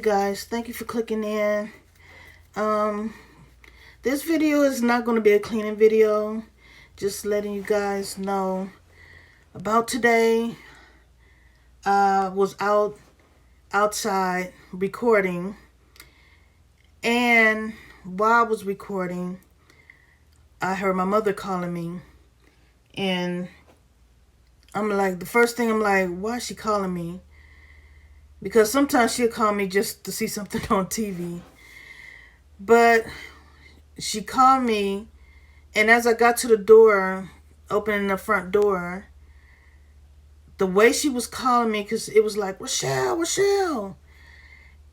guys, thank you for clicking in. This video is not going to be a cleaning video. Just letting you guys know about today. I was outside recording, and while I was recording, I heard my mother calling me, and I'm like, the first thing I'm like, why is she calling me? Because sometimes she'll call me just to see something on TV. But she called me, and as I got to the door, opening the front door, the way she was calling me, because it was like, Rochelle.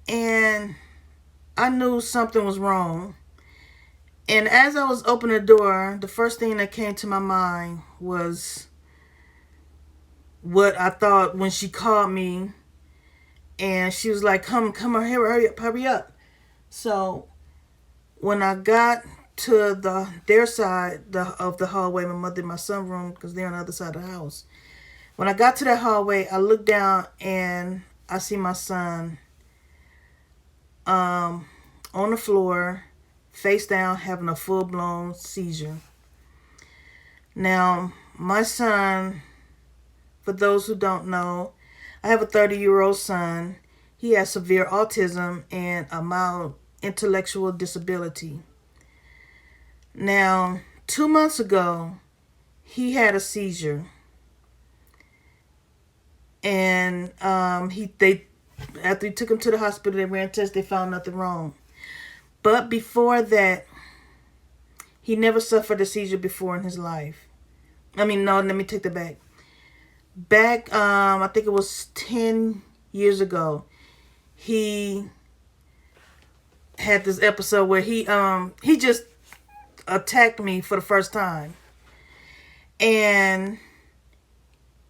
And I knew something was wrong. And as I was opening the door, the first thing that came to my mind was what I thought when she called me. And she was like, come, hurry up. So when I got to their side of the hallway, my mother and my son's room, because they're on the other side of the house. When I got to that hallway, I looked down and I see my son on the floor, face down, having a full-blown seizure. Now, my son, for those who don't know, I have a 30-year-old son. He has severe autism and a mild intellectual disability. Now, 2 months ago, he had a seizure. And after he took him to the hospital, they ran tests, they found nothing wrong. But before that, he never suffered a seizure before in his life. I mean, no, let me take that back. I think it was 10 years ago, he had this episode where he just attacked me for the first time. And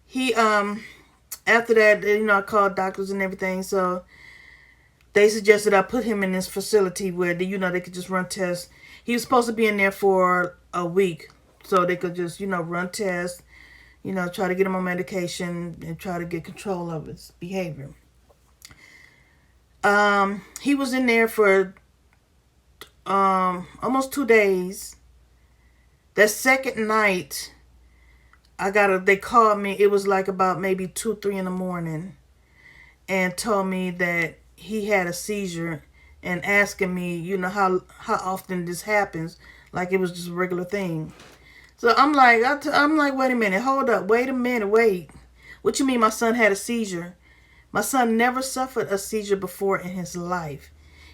he, after that, I called doctors and everything, so they suggested I put him in this facility where, they could just run tests. He was supposed to be in there for a week, so they could just, run tests, try to get him on medication and try to get control of his behavior. He was in there for almost 2 days. That second night, they called me. It was like about maybe 2, 3 in the morning, and told me that he had a seizure, and asking me, how often this happens, like it was just a regular thing. So I'm like, wait a minute, hold up, wait a minute, wait. What you mean my son had a seizure? My son never suffered a seizure before in his life.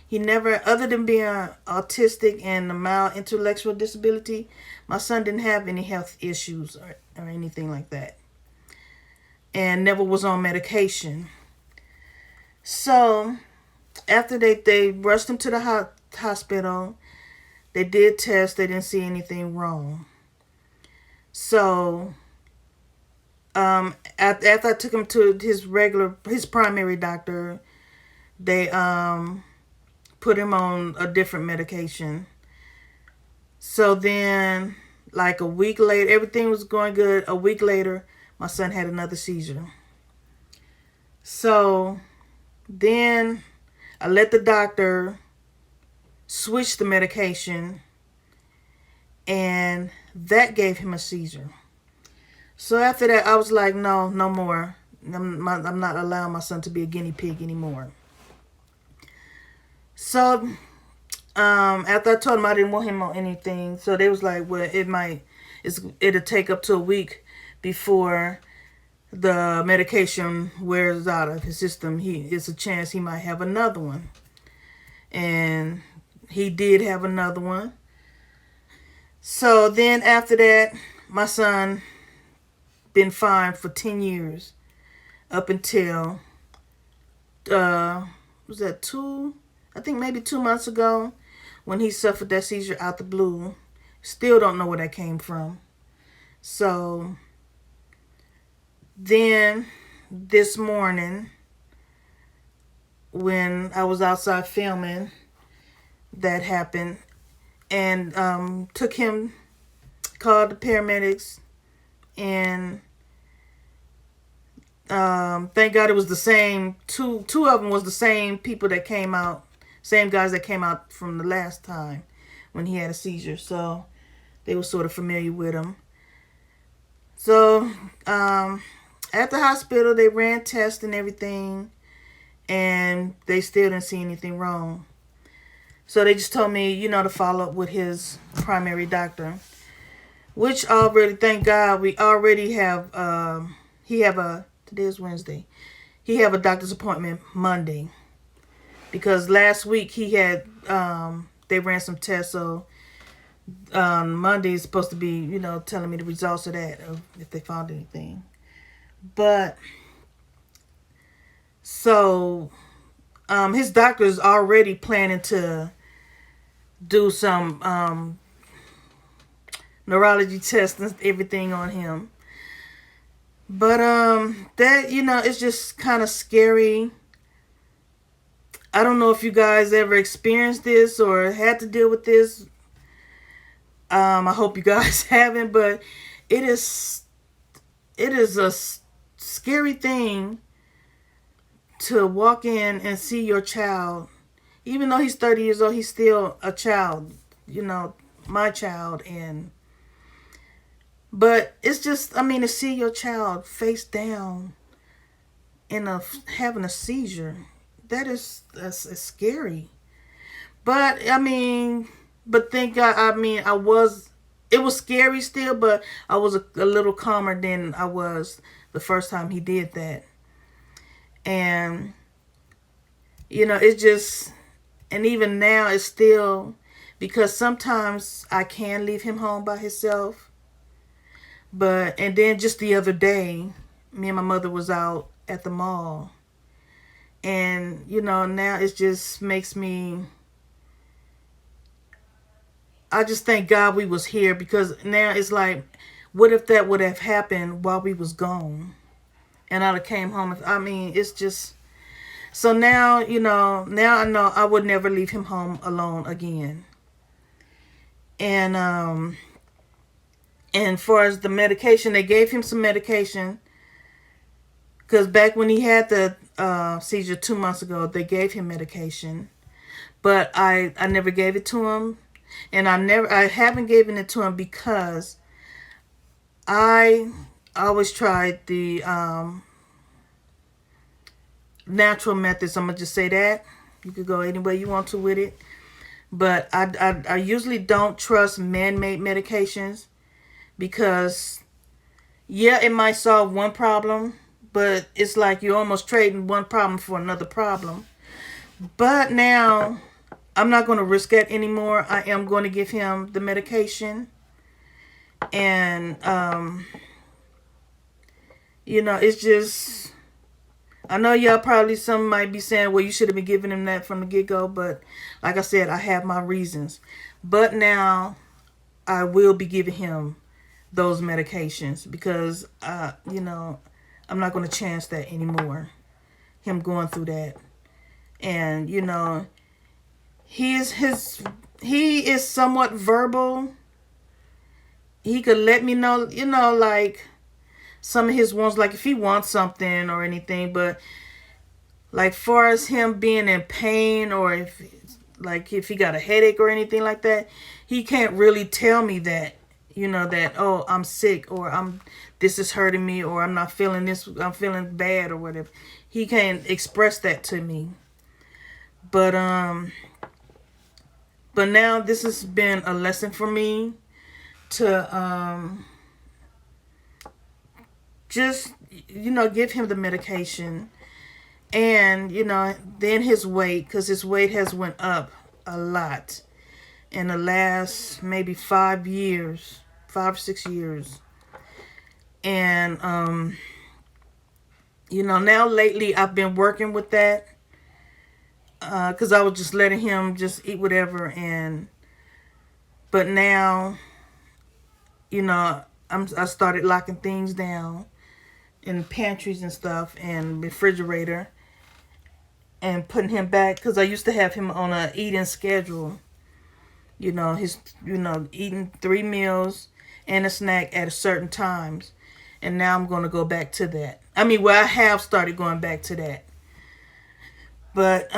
He never, other than being autistic and a mild intellectual disability, my son didn't have any health issues or anything like that. And never was on medication. So, after they rushed him to the hospital, they did tests, they didn't see anything wrong. So, after I took him to his primary doctor, they put him on a different medication. So then, like a week later, everything was going good. A week later, my son had another seizure. So then I let the doctor switch the medication, and that gave him a seizure. So after that, I was like, no more. I'm not allowing my son to be a guinea pig anymore. So after I told him I didn't want him on anything, so they was like, well, it'll take up to a week before the medication wears out of his system. It's a chance he might have another one. And he did have another one. So then after that, my son been fine for 10 years. Up until, was that maybe 2 months ago, when he suffered that seizure out the blue. Still don't know where that came from. So then this morning, when I was outside filming, that happened, and called the paramedics, and Thank God it was the same. Two of them was the same people that came out, same guys that came out from the last time when he had a seizure. So they were sort of familiar with him. So at the hospital, they ran tests and everything, and they still didn't see anything wrong. So they just told me, to follow up with his primary doctor, which already, thank God, we already have. Today is Wednesday. He have a doctor's appointment Monday, because last week he had they ran some tests. So Monday is supposed to be, telling me the results of that, if they found anything. But so his doctor is already planning to do some neurology tests and everything on him. But that, it's just kind of scary. I don't know if you guys ever experienced this or had to deal with this. I hope you guys haven't, but it is a scary thing to walk in and see your child. Even though he's 30 years old, he's still a child, my child. But it's just, to see your child face down having a seizure, that's scary. But but thank God, it was scary still, but I was a little calmer than I was the first time he did that. And it's just, and even now it's still, because sometimes I can leave him home by himself. And then just the other day, me and my mother was out at the mall. And, now it just makes me, I just thank God we was here, because now it's like, what if that would have happened while we was gone? And I'd have came home. It's just, so now, now I know I would never leave him home alone again. And far as the medication, they gave him some medication. Because back when he had the seizure 2 months ago, they gave him medication. But I never gave it to him. And I haven't given it to him because I always tried the natural methods. I'm going to just say that. You could go any way you want to with it. But I usually don't trust man-made medications, because, yeah, it might solve one problem, but it's like you're almost trading one problem for another problem. But now, I'm not going to risk that anymore. I am going to give him the medication. And, it's just, I know y'all probably, some might be saying, well, you should have been giving him that from the get-go. But like I said, I have my reasons. But now, I will be giving him those medications, because, I'm not going to chance that anymore. Him going through that. And, he is somewhat verbal. He could let me know, like some of his wants, like if he wants something or anything. But like far as him being in pain, or if he got a headache or anything like that, he can't really tell me that, that, oh, I'm sick, or this is hurting me, or I'm not feeling this, I'm feeling bad, or whatever. He can't express that to me. But now this has been a lesson for me to just, give him the medication. And, then his weight, because his weight has went up a lot in the last maybe 5 or 6 years. And, now lately I've been working with that, because I was just letting him just eat whatever. But now, I started locking things down in pantries and stuff, and refrigerator, and putting him back, because I used to have him on a eating schedule. He's, eating 3 meals and a snack at a certain times. And now I'm going to go back to that. I mean, well, I have started going back to that. But,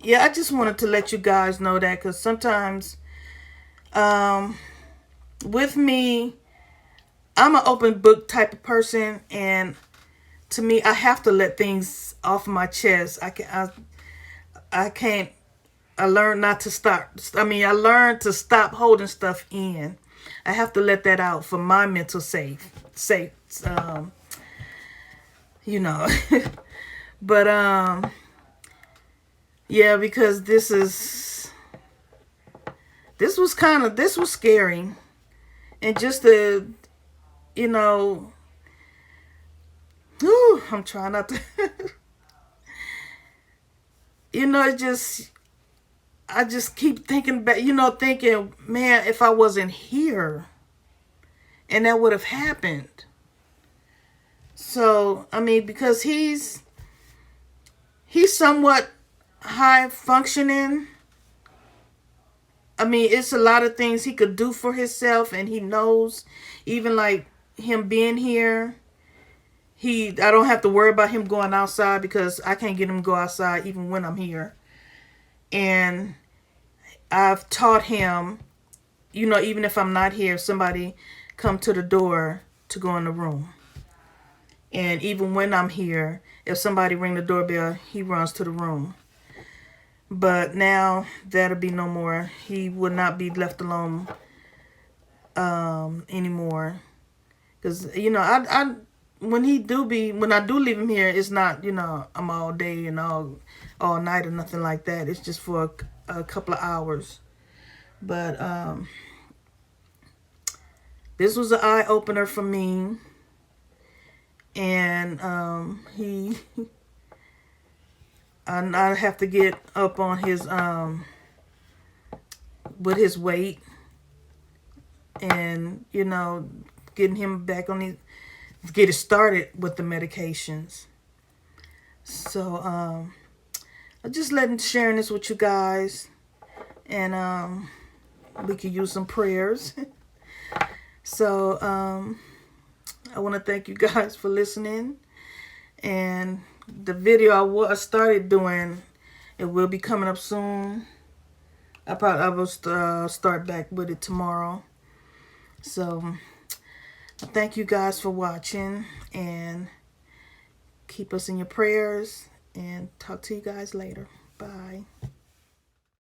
yeah, I just wanted to let you guys know that, because sometimes, with me, I'm an open book type of person, and to me, I have to let things off my chest. I can't. I learned not to stop. I mean, I learned to stop holding stuff in. I have to let that out for my mental safe, you know. But yeah, because this was scary, and just the, you know, whew, I'm trying not to, you know, I just keep thinking back, thinking, man, if I wasn't here, and that would have happened. So, I mean, because he's somewhat high functioning. I mean, it's a lot of things he could do for himself, and he knows, even like him being here, I don't have to worry about him going outside, because I can't get him to go outside even when I'm here. And I've taught him, even if I'm not here, somebody come to the door to go in the room. And even when I'm here, if somebody ring the doorbell, he runs to the room. But now that'll be no more. He will not be left alone anymore. Because, I when I do leave him here, it's not, I'm all day and all night or nothing like that. It's just for a couple of hours. But this was an eye opener for me. And I have to get up on his with his weight, and getting him back on get it started with the medications. So I'm just sharing this with you guys, and we could use some prayers. So I want to thank you guys for listening, and the video I started doing, it will be coming up soon. I will start back with it tomorrow. So thank you guys for watching, and keep us in your prayers, and talk to you guys later. Bye.